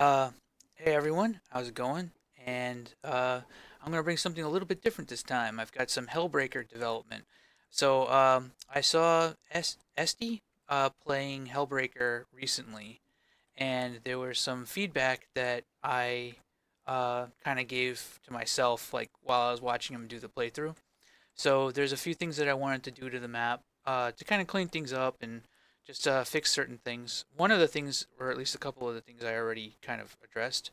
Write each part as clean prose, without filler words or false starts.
Uh, hey everyone, how's it going? And I'm gonna bring something a little bit different this time. I've got some Hellbreaker development. I saw Esty playing Hellbreaker recently, and there was some feedback that I kind of gave to myself, like while I was watching him do the playthrough. So there's a few things that I wanted to do to the map to kind of clean things up and just fix certain things. One of the things, or at least a couple of the things I already kind of addressed.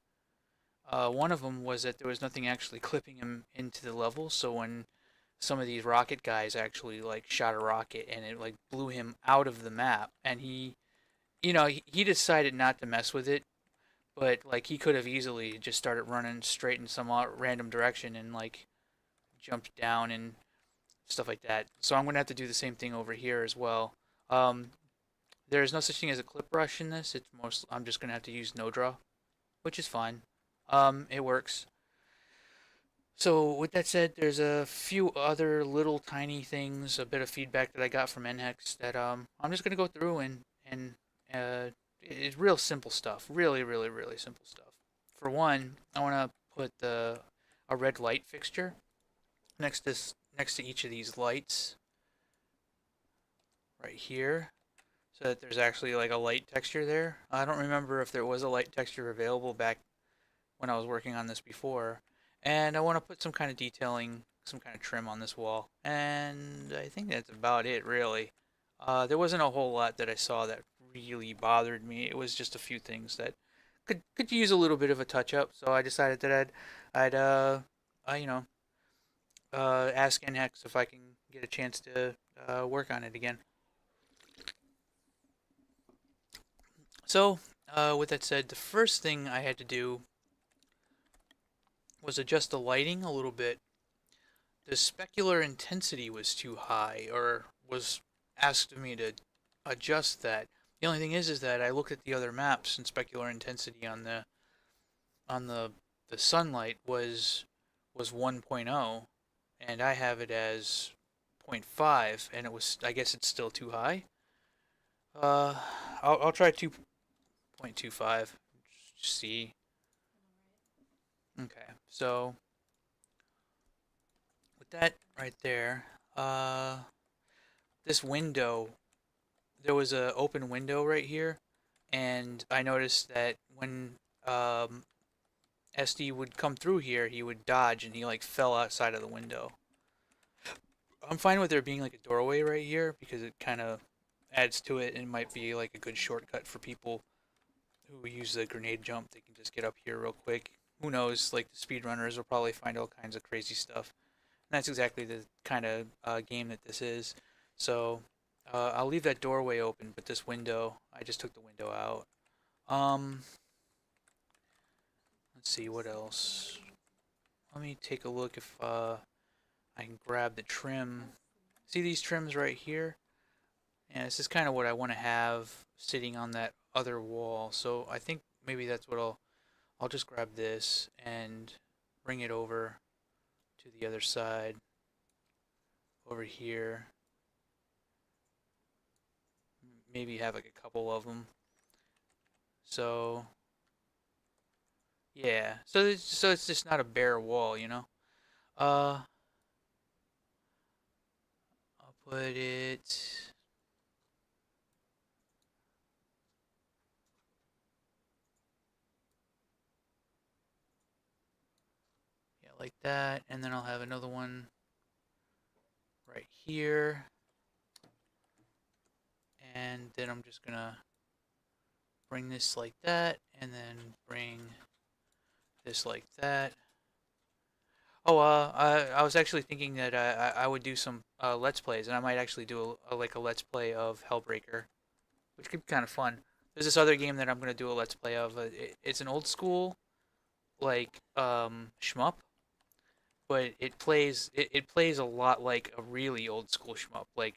One of them was that there was nothing actually clipping him into the level, so when some of these rocket guys actually like shot a rocket and it like blew him out of the map, and he decided not to mess with it, but like he could have easily just started running straight in some random direction and like jumped down and stuff like that. So I'm gonna have to do the same thing over here as well. Um, there's no such thing as a clip brush in this. I'm just gonna have to use no draw, which is fine. It works. So with that said, there's a few other little tiny things, a bit of feedback that I got from NHEX that I'm just gonna go through and it's real simple stuff. Really, really, really simple stuff. For one, I want to put a red light fixture next to next to each of these lights right here, so that there's actually like a light texture there. I don't remember if there was a light texture available back when I was working on this before. And I want to put some kind of detailing, some kind of trim on this wall. And I think that's about it, really. There wasn't a whole lot that I saw that really bothered me. It was just a few things that could use a little bit of a touch up. So I decided that I'd you know, ask NHEX if I can get a chance to work on it again. So, with that said, the first thing I had to do was adjust the lighting a little bit. The specular intensity was too high, or was asked of me to adjust that. The only thing is that I looked at the other maps, and specular intensity on the sunlight was 1.0, and I have it as zero point 0.5, and I guess it's still too high. Uh, I'll try 2.25. See. Okay, so with that right there, uh, this window, there was a open window right here, and I noticed that when um, SD would come through here, he would dodge and he like fell outside of the window. I'm fine with there being like a doorway right here because it kind of adds to it and might be like a good shortcut for people who use the grenade jump. They can just get up here real quick. Who knows? Like the speedrunners will probably find all kinds of crazy stuff. And that's exactly the kind of game that this is. So I'll leave that doorway open, but this window, I just took the window out. Um, let's see what else. Let me take a look if I can grab the trim. See these trims right here? And this is kind of what I want to have sitting on that other wall. So I think maybe that's what I'll just grab this and bring it over to the other side over here. Maybe have like a couple of them. So yeah, so it's just not a bare wall, you know. Uh, I'll put it yeah like that, and then I'll have another one right here, and then I'm just gonna bring this like that, and then bring this like that. Oh, I was actually thinking that I would do some let's plays, and I might actually do like a let's play of Hellbreaker, which could be kind of fun. There's this other game that I'm gonna do a let's play of. It's an old school like shmup, but it plays a lot like a really old school shmup, like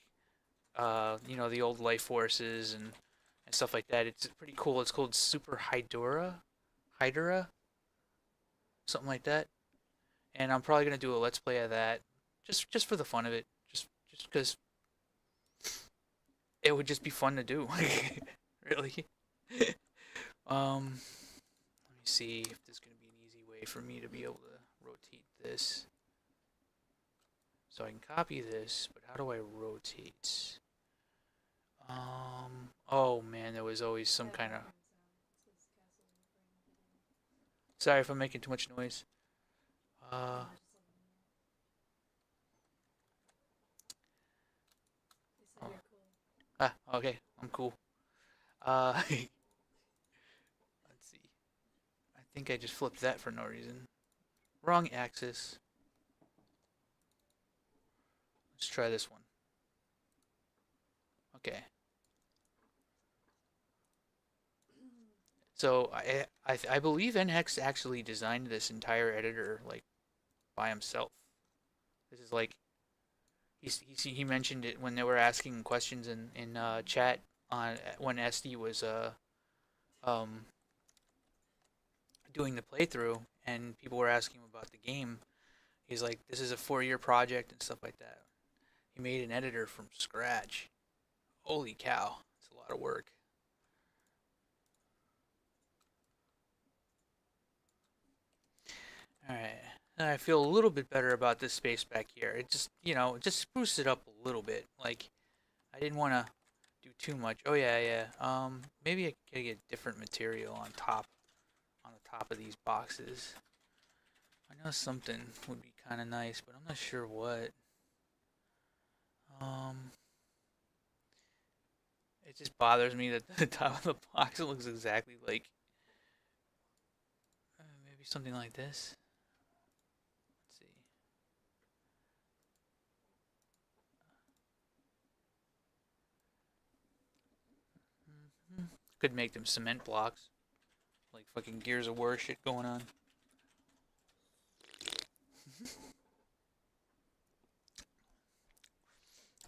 the old Life Forces and stuff like that. It's pretty cool. It's called Super Hydra, something like that. And I'm probably gonna do a let's play of that, just for the fun of it, just because it would just be fun to do, really. Um, me see if there's going to be an easy way for me to be able to rotate this. So I can copy this, but how do I rotate? Oh man, there was always some kind of... Sorry if I'm making too much noise. Uh, oh. Okay, I'm cool. Let's see. I think I just flipped that for no reason. Wrong axis. Let's try this one. Okay. So I believe NHEX actually designed this entire editor like by himself. This is like he mentioned it when they were asking questions in chat on when Esty was um doing the playthrough and people were asking him about the game. He's like, this is a 4-year project and stuff like that. He made an editor from scratch. Holy cow, it's a lot of work. Alright, I feel a little bit better about this space back here. It just, just spruced it up a little bit. Like, I didn't want to do too much. Oh yeah. Maybe I could get different material on the top of these boxes. I know something would be kind of nice, but I'm not sure what. It just bothers me that the top of the box looks exactly like maybe something like this. Let's see. Could make them cement blocks, like fucking Gears of War shit going on.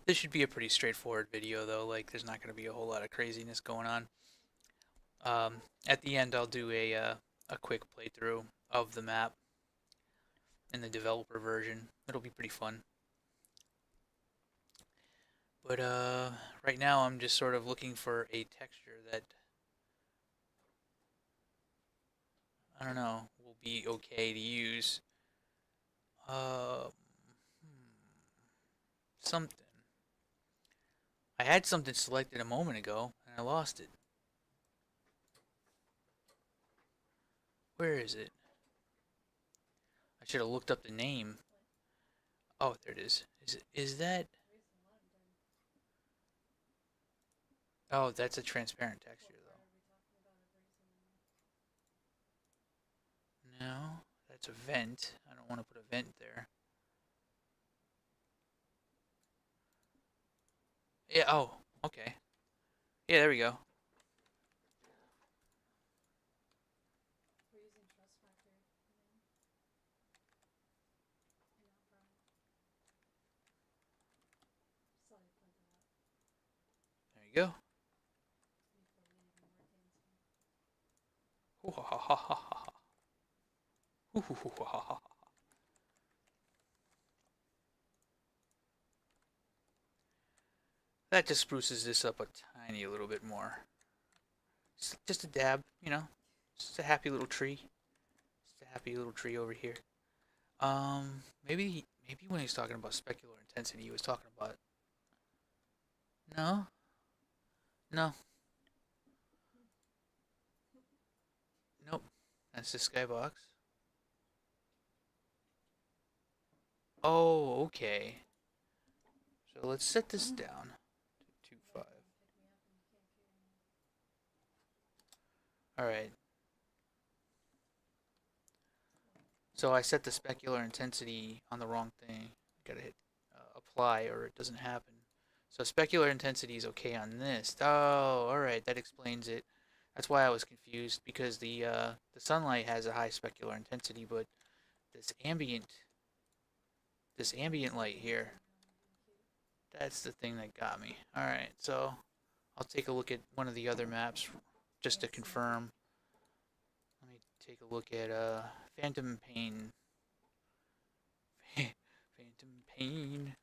This should be a pretty straightforward video though, like there's not going to be a whole lot of craziness going on. At the end I'll do a quick playthrough of the map in the developer version. It'll be pretty fun. But right now I'm just sort of looking for a texture that, I don't know, will be okay to use. Something. I had something selected a moment ago, and I lost it. Where is it? I should have looked up the name. Oh, there it is. Is that... Oh, that's a transparent texture, though. No, that's a vent. I don't want to put a vent there. Yeah, oh, okay. Yeah, there we go. There you go. That just spruces this up a tiny little bit more. Just a dab, Just a happy little tree. Just a happy little tree over here. Maybe when he's talking about specular intensity, he was talking about... No? No. Nope. That's the skybox. Oh, okay. So let's set this down to 2.5. Alright. So I set the specular intensity on the wrong thing. Gotta hit apply or it doesn't happen. So specular intensity is okay on this. Oh, alright, that explains it. That's why I was confused, because the sunlight has a high specular intensity, but this ambient light here, that's the thing that got me. Alright, so I'll take a look at one of the other maps just to confirm. Let me take a look at Phantom Pain. Phantom Pain.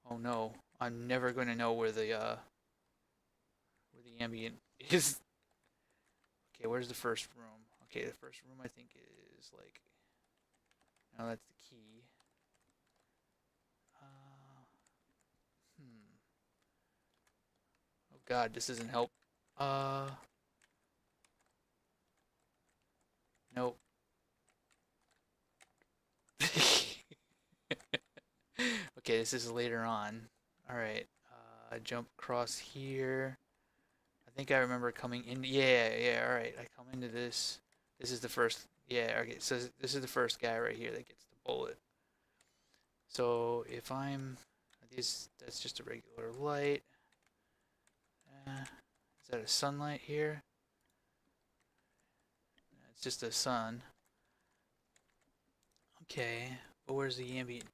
Oh no, I'm never gonna know where the ambient is. Okay, where's the first room? Okay, the first room I think is like, no, that's the key. Uh, hmm. Oh God, this doesn't help. Uh, nope. Okay, this is later on. All right. Jump across here. I think I remember coming in. Yeah, yeah. All right. I come into this. This is the first. Yeah. Okay. So this is the first guy right here that gets the bullet. So if I'm this, that's just a regular light. Is that a sunlight here? It's just a sun. Okay. But where's the ambient?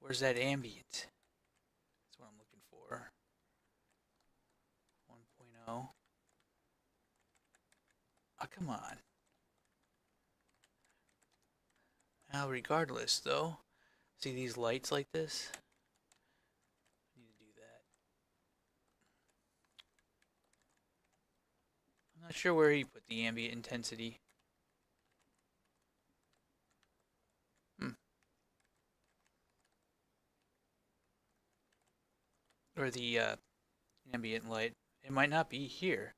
Where's that ambient? That's what I'm looking for. 1.0. Oh, come on. Now, regardless, though, see these lights like this? I need to do that. I'm not sure where he put the ambient intensity. Hmm. Or the ambient light. It might not be here.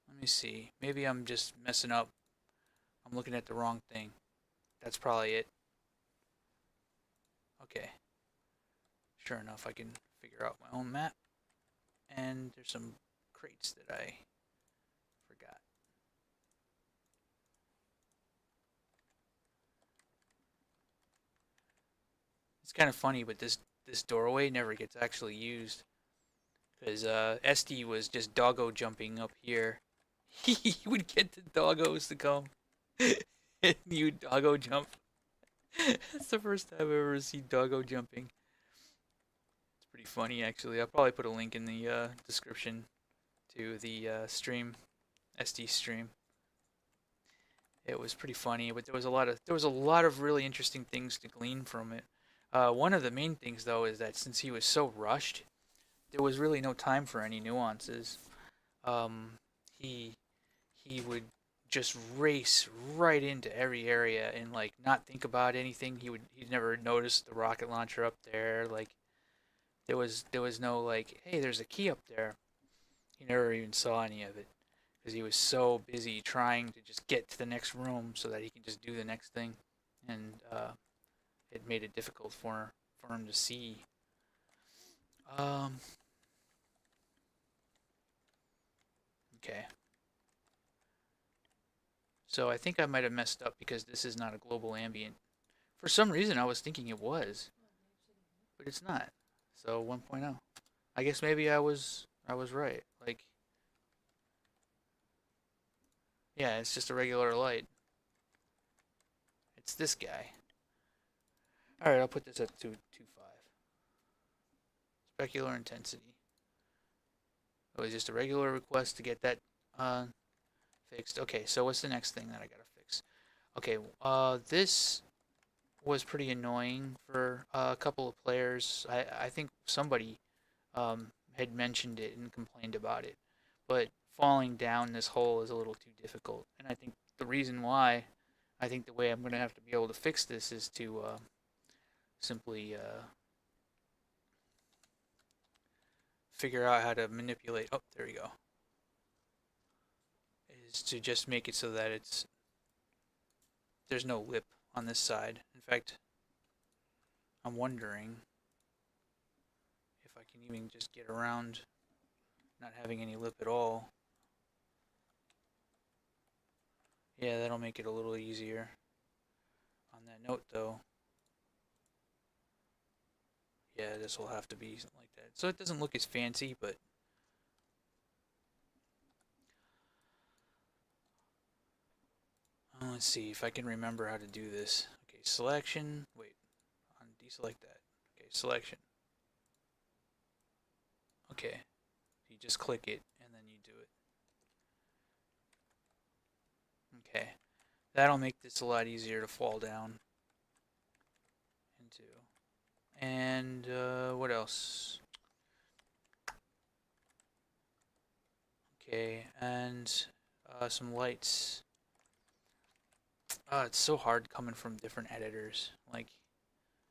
Let me see. Maybe I'm just messing up. I'm looking at the wrong thing. That's probably it. Okay. Sure enough, I can figure out my own map. And there's some crates that I forgot. It's kind of funny, but this doorway never gets actually used because Esty was just doggo jumping up here. He would get the doggos to come, and you doggo jump. That's the first time I've ever seen doggo jumping. It's pretty funny, actually. I'll probably put a link in the description to the stream, SD stream. It was pretty funny, but there was a lot of really interesting things to glean from it. One of the main things, though, is that since he was so rushed, there was really no time for any nuances. Um, he he would just race right into every area and like not think about anything. He'd never noticed the rocket launcher up there. Like there was no like, hey, there's a key up there. He never even saw any of it because he was so busy trying to just get to the next room so that he can just do the next thing, and it made it difficult for him to see. Um, okay. So I think I might have messed up because this is not a global ambient. For some reason, I was thinking it was, but it's not. So 1.0. I guess maybe I was right. Like, yeah, it's just a regular light. It's this guy. All right, I'll put this at 2.5. Specular intensity. It was just a regular request to get that uh, fixed. Okay, so what's the next thing that I gotta fix? Okay, this was pretty annoying for a couple of players. I think somebody had mentioned it and complained about it, but falling down this hole is a little too difficult. And I think the reason why, I think the way I'm gonna have to be able to fix this is to simply figure out how to manipulate. Oh, there we go. Is to just make it so that there's no lip on this side. In fact, I'm wondering if I can even just get around not having any lip at all. Yeah, that'll make it a little easier. On that note, though, yeah, this will have to be something like that. So it doesn't look as fancy, but let's see if I can remember how to do this. Okay, selection. Wait, deselect that. Okay, selection. Okay, you just click it and then you do it. Okay, that'll make this a lot easier to fall down into. And else? Okay, and some lights. It's so hard coming from different editors. Like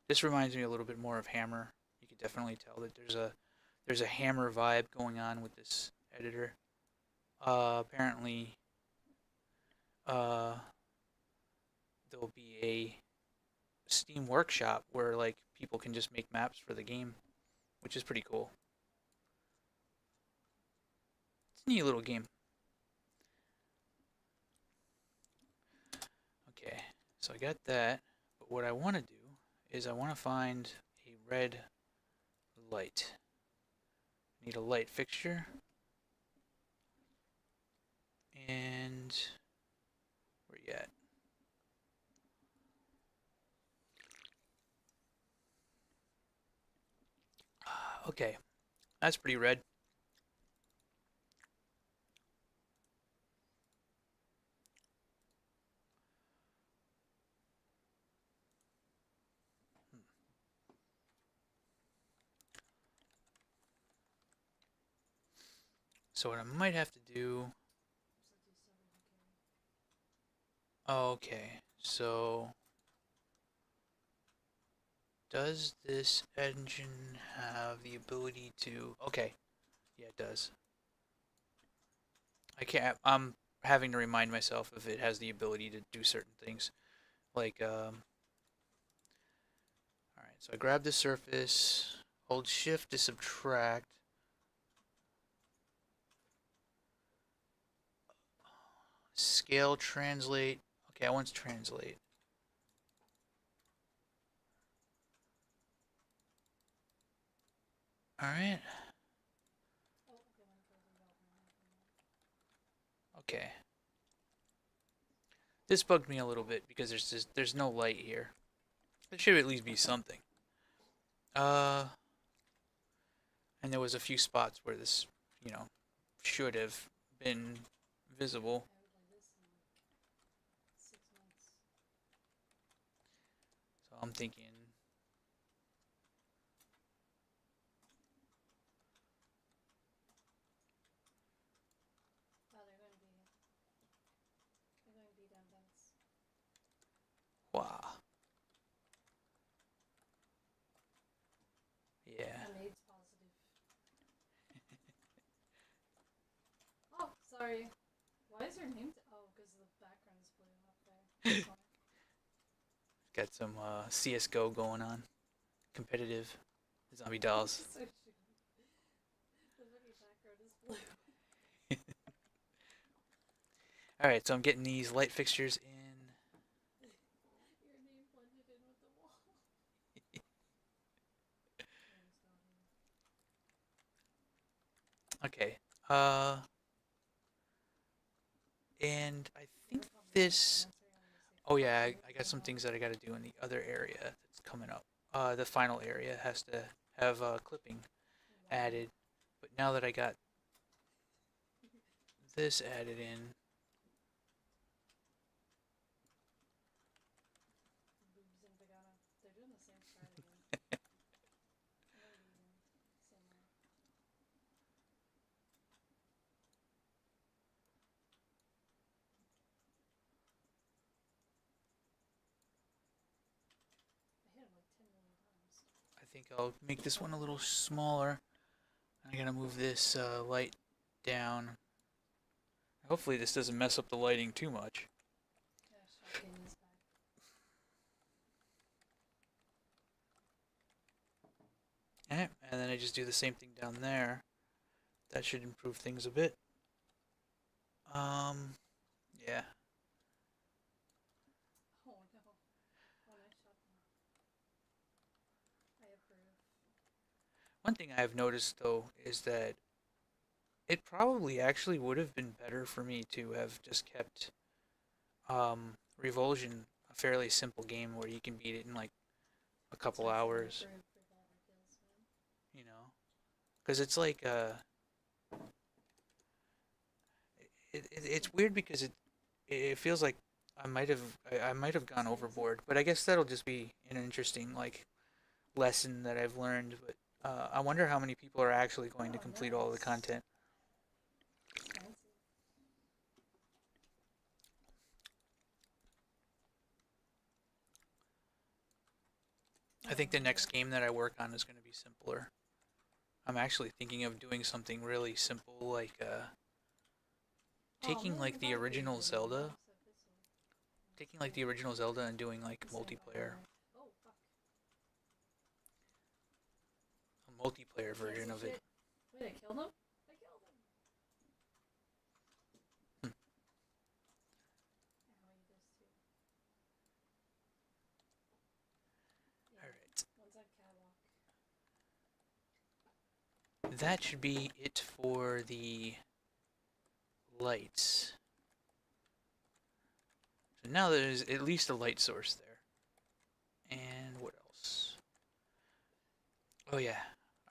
this reminds me a little bit more of Hammer. You could definitely tell that there's a Hammer vibe going on with this editor. Apparently, uh, there'll be a Steam workshop where like people can just make maps for the game, which is pretty cool. It's a neat little game. Okay, so I got that, but what I want to do is I want to find a red light. I need a light fixture, and where you at? Okay, that's pretty red. So what I might have to do. Okay, so does this engine have the ability to? Okay, yeah, it does. I can't. I'm having to remind myself if it has the ability to do certain things. Like, all right. So I grab the surface, hold Shift to subtract. Scale, translate. Okay, I want to translate. All right. Okay. This bugged me a little bit because there's no light here. There should at least be something. Uh, and there was a few spots where this, you know, should have been visible. So I'm thinking, wow, yeah. Oh, sorry. Why is your name? Oh, because the background is blue up there. Got some CS:GO going on, competitive zombie dolls. So the fucking background is blue. All right, so I'm getting these light fixtures in. Your name blended in with the wall. Okay. Uh, and I think this. Oh yeah, I got some things that I got to do in the other area that's coming up. The final area has to have clipping added, but now that I got this added in, Boobs and vagina. They're doing the same strategy. Same way. I hit him like 10 million times. I think I'll make this one a little smaller. I gotta move this light down. Hopefully this doesn't mess up the lighting too much. Yeah, shotgun is back. And then I just do the same thing down there. That should improve things a bit. Yeah. Oh no. Oh, nice shotgun. I approve. One thing I've noticed though is that it probably actually would have been better for me to have just kept Revulsion a fairly simple game where you can beat it in like a couple hours, Kills, you know? Because it's like it's weird because it feels like I might have gone overboard, but I guess that'll just be an interesting like lesson that I've learned. But I wonder how many people are actually going to Oh, complete all the nice. content. Fancy. I think the next game that I work on is going to be simpler. I'm actually thinking of doing something really simple, like Oh taking man, like if the I could original get in Zelda, so pissy. taking like the original Zelda and doing like Stand by multiplayer, life. Oh fuck. a multiplayer Piece version of of it. shit. Wait, I killed him? I killed him! Hmm. Ow, you does too. All Yeah. right, One's on catwalk. that should be it for the lights. So now there's at least a light source there. And what else? Oh yeah.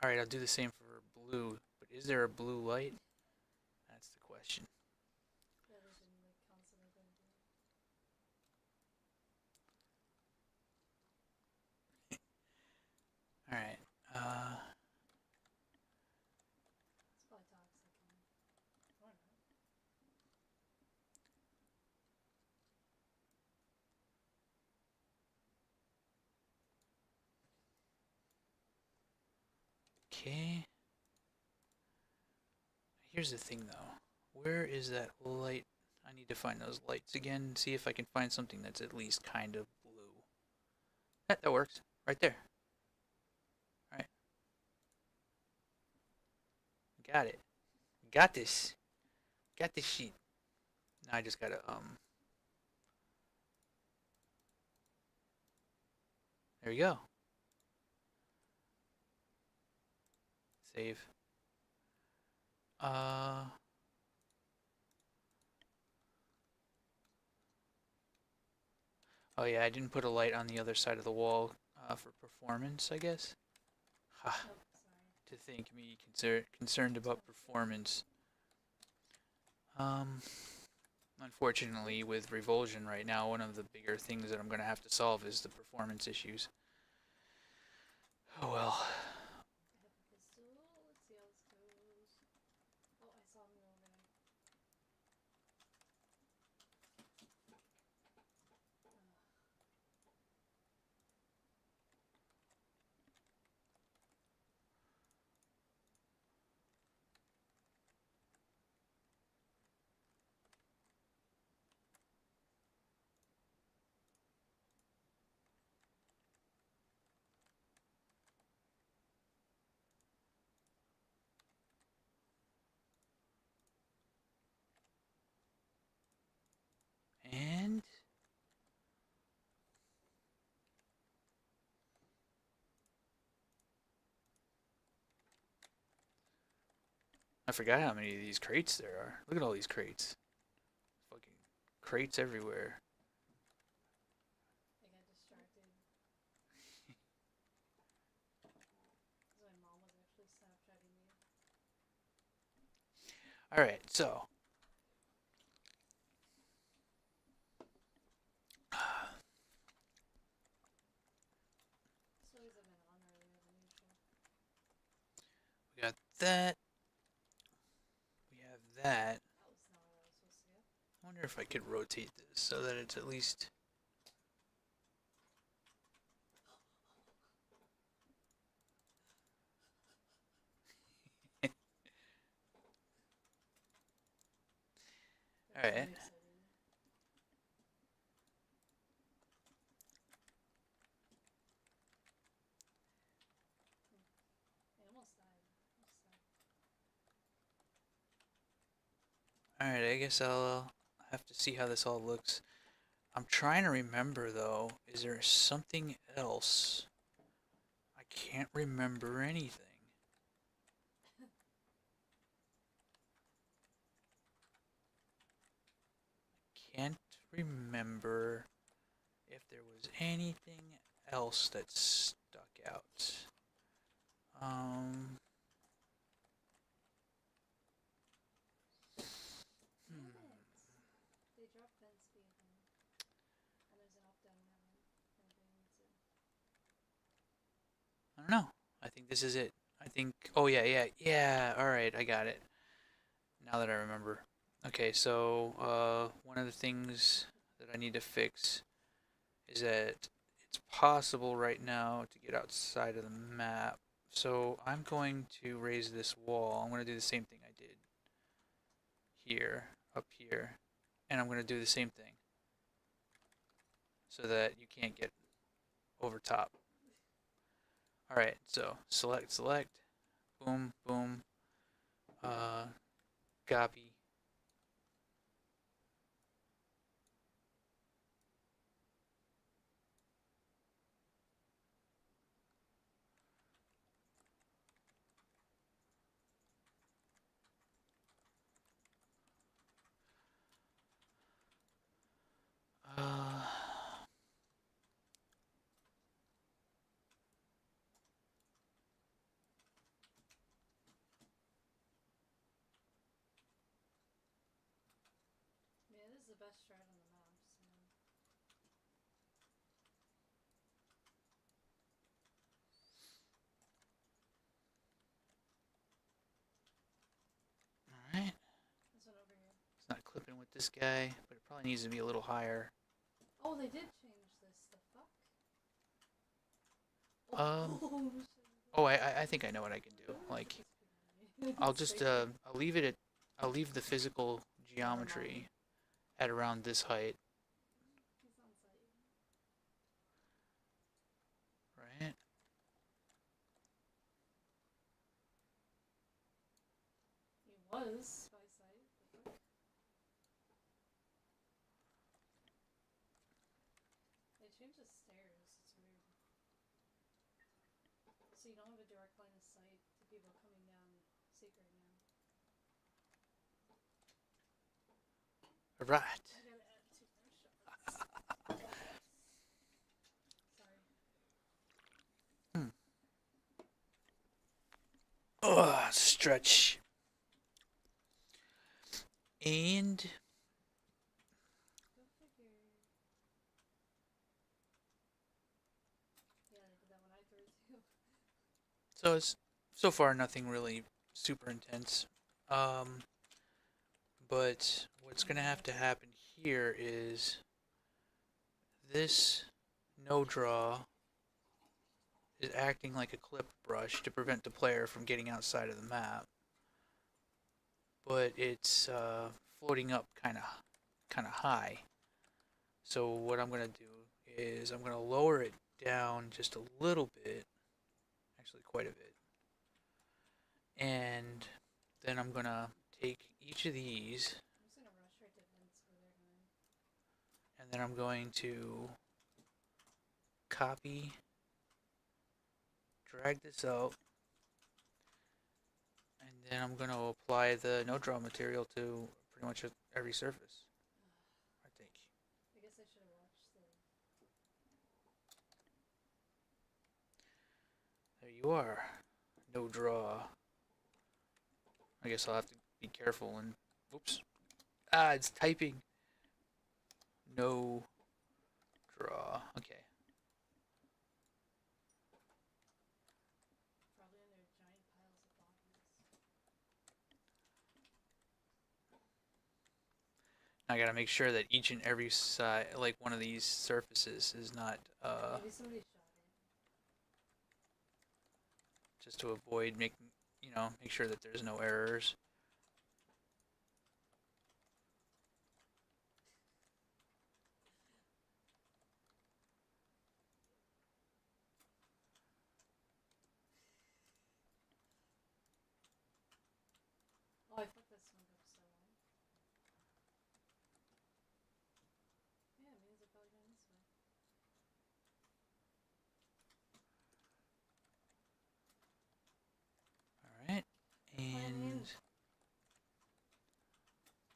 All right, I'll do the same for blue. But is there a blue light? That's the question. Yeah, they've been like constantly going blue. All right. It's probably toxic. Or not. Okay. Here's the thing though. Where is that light? I need to find those lights again. See if I can find something that's at least kind of blue. That works. Right there. All right. Got it. Got this. Got this sheet. Now I just gotta There we go. Save. Uh. Oh yeah, I didn't put a light on the other side of the wall for performance, I guess. Ha. Nope, sorry. To think me concerned about performance. Um. Unfortunately, with Revulsion right now, one of the bigger things that I'm going to have to solve is the performance issues. Oh well. I have a pistol. Let's see how this goes. Oh, I saw him go over there. And I forgot how many of these crates there are. Look at all these crates. Fucking crates everywhere. I got distracted. Because my mom was actually Snapchatting me. All right, so Stories have been on earlier than usual. we got that. We have that. That was not what I was supposed to do. I wonder if I could rotate this so that it's at least. All That's right. very exciting. I almost died. Almost died. All right. I guess I'll have to see how this all looks. I'm trying to remember though. Is there something else? I can't remember anything. Can't remember if there was anything else that stuck out. Um. Damn Hmm. it! They dropped pen speed though. And there's an up down arrow. If anybody needs it. I don't know. I think this is it. think. Oh yeah, yeah, yeah. All right, I got it. Now that I remember. Okay, so one of the things that I need to fix is that it's possible right now to get outside of the map. So I'm going to raise this wall. I'm going to do the same thing I did here, up here, and I'm going to do the same thing so that you can't get over top. All right, so select, boom, boom, uh, copy. Uh, Man, this is the best strat on the map. I'm just saying. all right. This one over here. It's not clipping with this guy, but it probably needs to be a little higher. Oh, they did change this. The fuck? Um, Oh, oh, I think I know what I can do. Like, I'll just I'll leave it at I'll leave the physical geometry at around this height, He's on site. right? He was by site. The fuck? They changed the stairs. It's weird. So you don't have a direct line of sight to people coming down secret now. All right. I gotta add 2 more shots. Sorry. Oh, stretch. And Go figure. Yeah, they did that when I threw it too. so it's so far nothing really super intense. Um, but what's gonna have to happen here is this no draw is acting like a clip brush to prevent the player from getting outside of the map, but it's floating up kind of high. So what I'm gonna do is I'm gonna lower it down just a little bit, actually quite a bit, and then I'm gonna take each of these, I'm just gonna rush right to vents where they're going. and then I'm going to copy, drag this out, and then I'm gonna apply the no draw material to pretty much every surface, I think. I guess I should have watched the. There you are. No draw. I guess I'll have to be careful and. Oops. Ah, it's typing. No draw. Okay. Probably under giant piles of bodies. I gotta make sure that each and every side, like one of these surfaces, is not Maybe somebody shot it. just to avoid making, make sure that there's no errors. Oh, I fucked this one up so hard. Yeah, it means they're probably going this way. All right, Planning. and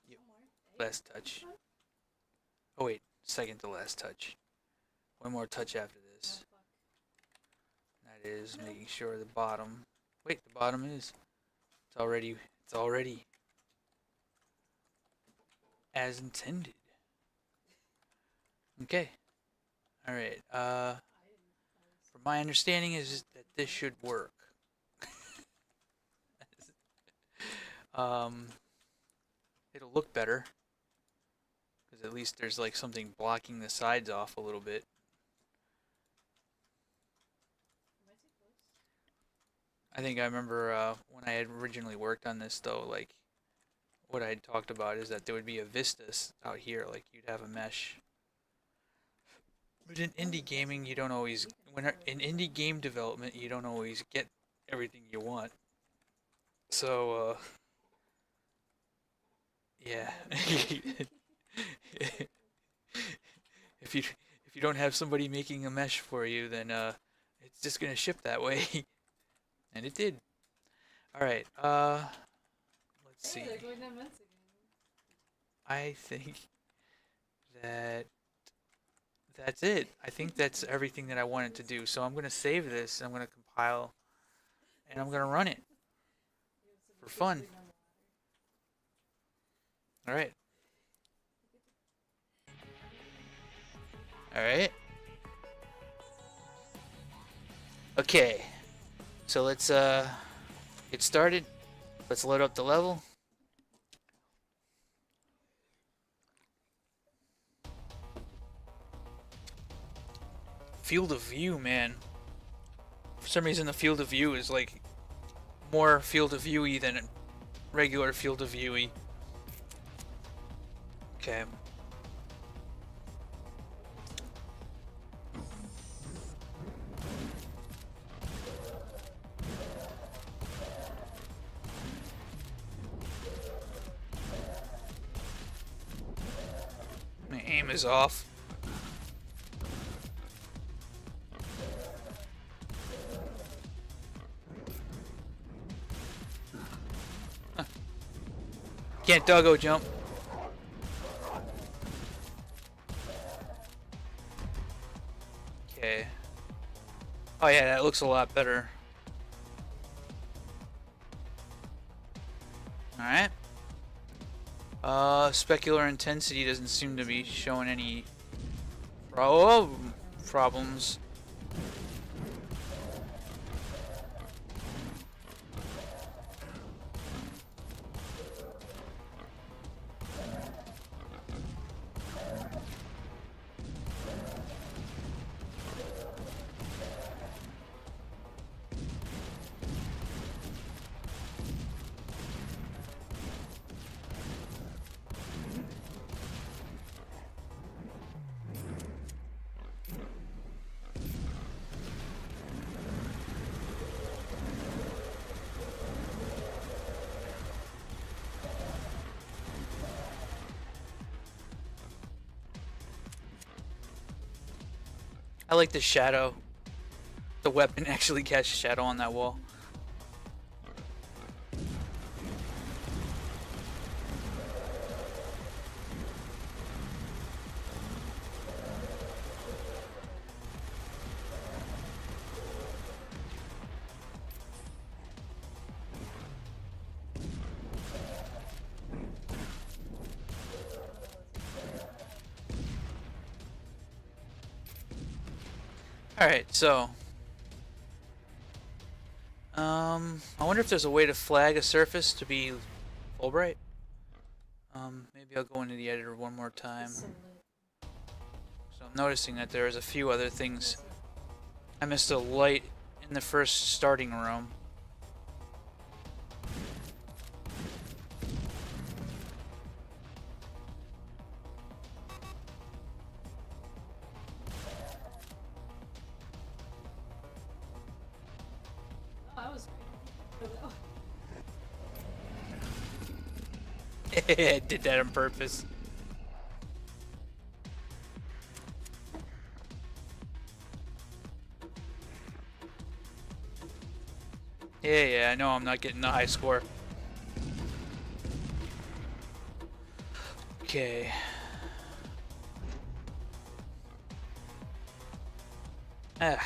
yep, Somewhere. last touch. Oh wait, second to last touch. One more touch after Oh, this. fuck. That is making sure the bottom. Wait, the bottom is. It's already as intended. Okay. All right. I didn't. I was. From my understanding is that this should work. Um, it'll look better because at least there's like something blocking the sides off a little bit. Am I too close? I think I remember when I had originally worked on this though, like what I had talked about is that there would be a vistas out here, like you'd have a mesh. But in indie gaming, you don't always in indie game development, you don't always get everything you want. So yeah. if you if you don't have somebody making a mesh for you, then it's just gonna ship that way. And it did. All right. Let's see. Hey, they're going down Mets again. I think that that's it. I think that's everything that I wanted to do. So I'm gonna save this. I'm gonna compile, and I'm gonna run it for fun. All right. All right. Okay. So let's get started. Let's load up the level. Field of view, man. For some reason, the field of view is like more field of viewy than regular field of viewy. Okay. My aim is off. Huh. Can't doggo jump. Okay. Oh yeah, that looks a lot better. Alright. Specular intensity doesn't seem to be showing any problems. I like the shadow. The weapon actually casts shadow on that wall. Alright, so I wonder if there's a way to flag a surface to be Fulbright. Maybe I'll go into the editor one more time. So I'm noticing that there's a few other things. I missed a light in the first starting room. Oh, I was great. I did that on purpose. Yeah, I know I'm not getting the high score. Okay. I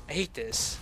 hate this.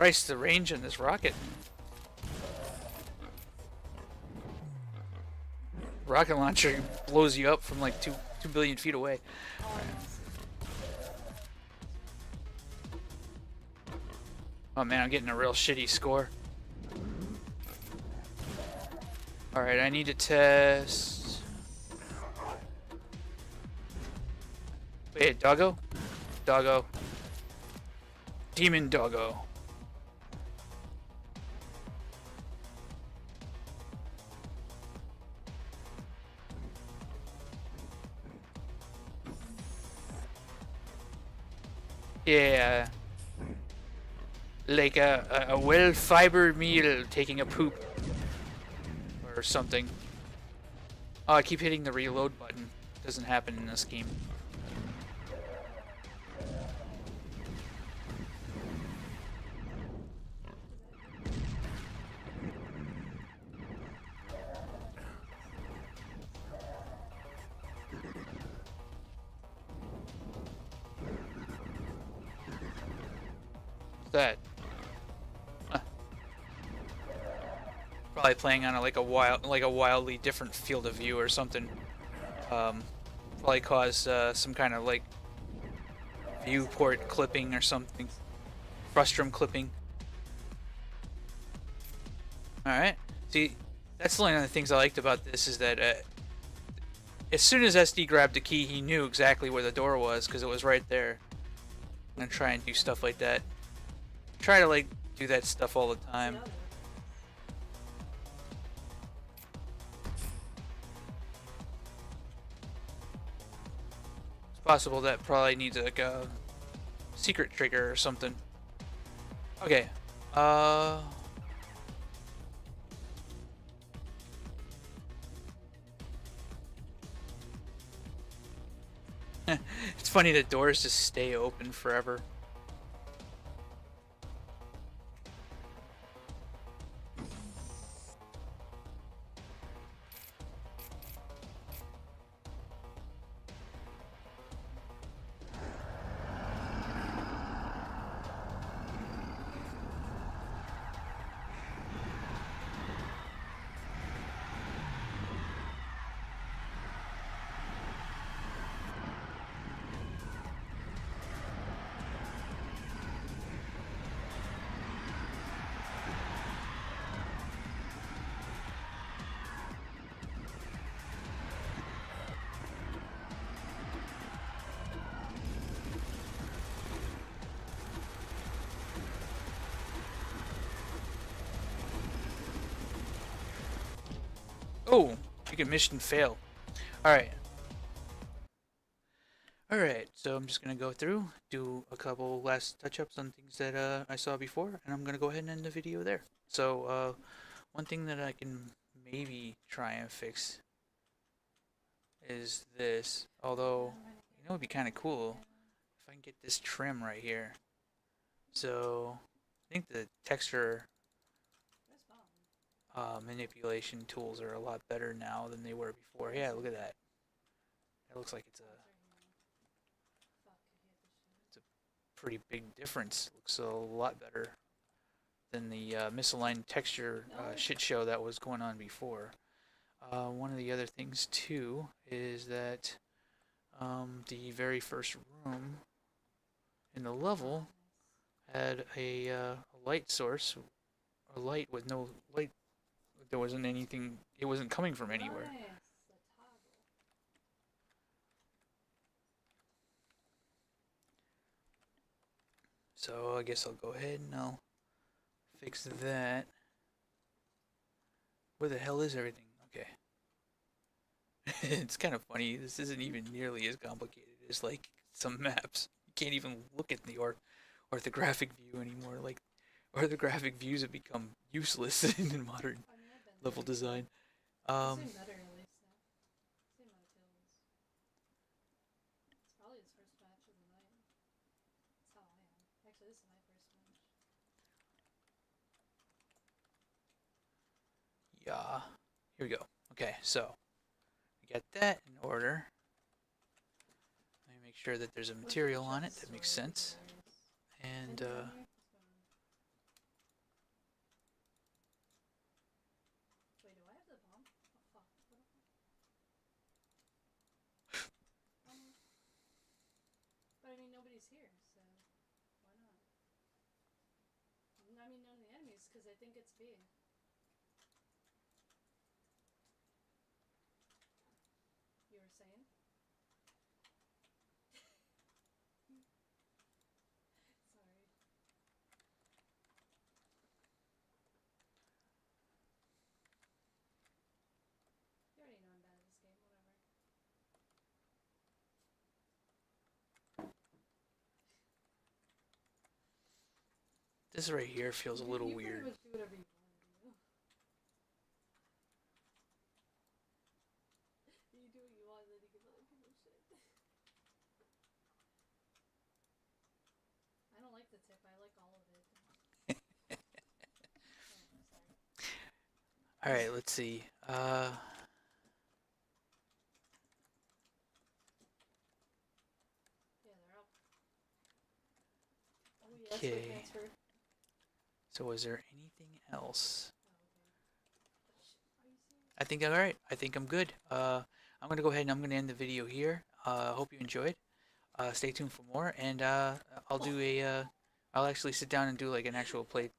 Christ, the range on this rocket. Rocket launcher blows you up from like 2 billion feet away. Oh, Right. I see. Oh man, I'm getting a real shitty score. Alright, I need to test... Wait, doggo? Doggo. Demon doggo. Yeah. Like a well-fibered meal taking a poop. Or something. Oh, I keep hitting the reload button. Doesn't happen in this game. What's that? Huh. Probably playing on a wildly different field of view or something. Probably cause some kind of like viewport clipping or something. Frustrum clipping. Alright. See, that's one of the things I liked about this is that as soon as SD grabbed the key, he knew exactly where the door was because it was right there. I'm gonna try and do stuff like that. Try to like do that stuff all the time. It's possible that probably needs like a secret trigger or something. Okay. It's funny the doors just stay open forever. Oh, you can mission fail. Alright. Alright, so I'm just gonna go through, do a couple last touch-ups on things that I saw before, and I'm gonna go ahead and end the video there. So, one thing that I can maybe try and fix is this. Although, you know, it'd be kind of cool if I can get this trim right here. So, I think the texture manipulation tools are a lot better now than they were before. Yeah, look at that. That looks like it's a pretty big difference. Looks a lot better than the misaligned texture shit show that was going on before. One of the other things too is that the very first room in the level had a light source, a light with no light. There wasn't anything. It wasn't coming from anywhere. So I guess I'll go ahead and I'll fix that. Where the hell is everything? Okay. It's kind of funny. This isn't even nearly as complicated as like some maps. You can't even look at the orthographic view anymore. Like orthographic views have become useless in modern level design. Um, yeah. Here we go. Okay, so we got that in order. Let me make sure that there's a material on it that makes sense. And nobody's here, so why not? I mean, none of the enemies, because I think it's B. You were saying? Sorry. You already know I'm bad at this game, whatever. This right here feels a little You pretty weird. much do whatever you want to do. You do what you want, then you give other people shit. I don't like the tip, I like all of it. Oh, sorry. All right, let's see. Yeah, they're up. Oh, yeah, that's for Okay. transfer. So is there anything else? Oh, okay. Shit, are you serious? I think I'm all right. I think I'm good. I'm gonna go ahead and I'm gonna end the video here. Hope you enjoyed. Stay tuned for more, and I'll do a. I'll actually sit down and do like an actual playthrough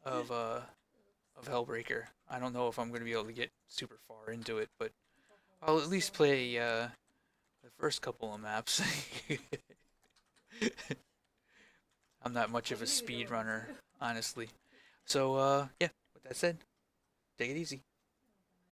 of uh of Hellbreaker. I don't know if I'm gonna be able to get super far into it, but Oh, I'll I'm at so least play hungry. the first couple of maps. I'm not much Oh, of a you need to go speed easy. runner, honestly. So yeah. With that said, take it easy.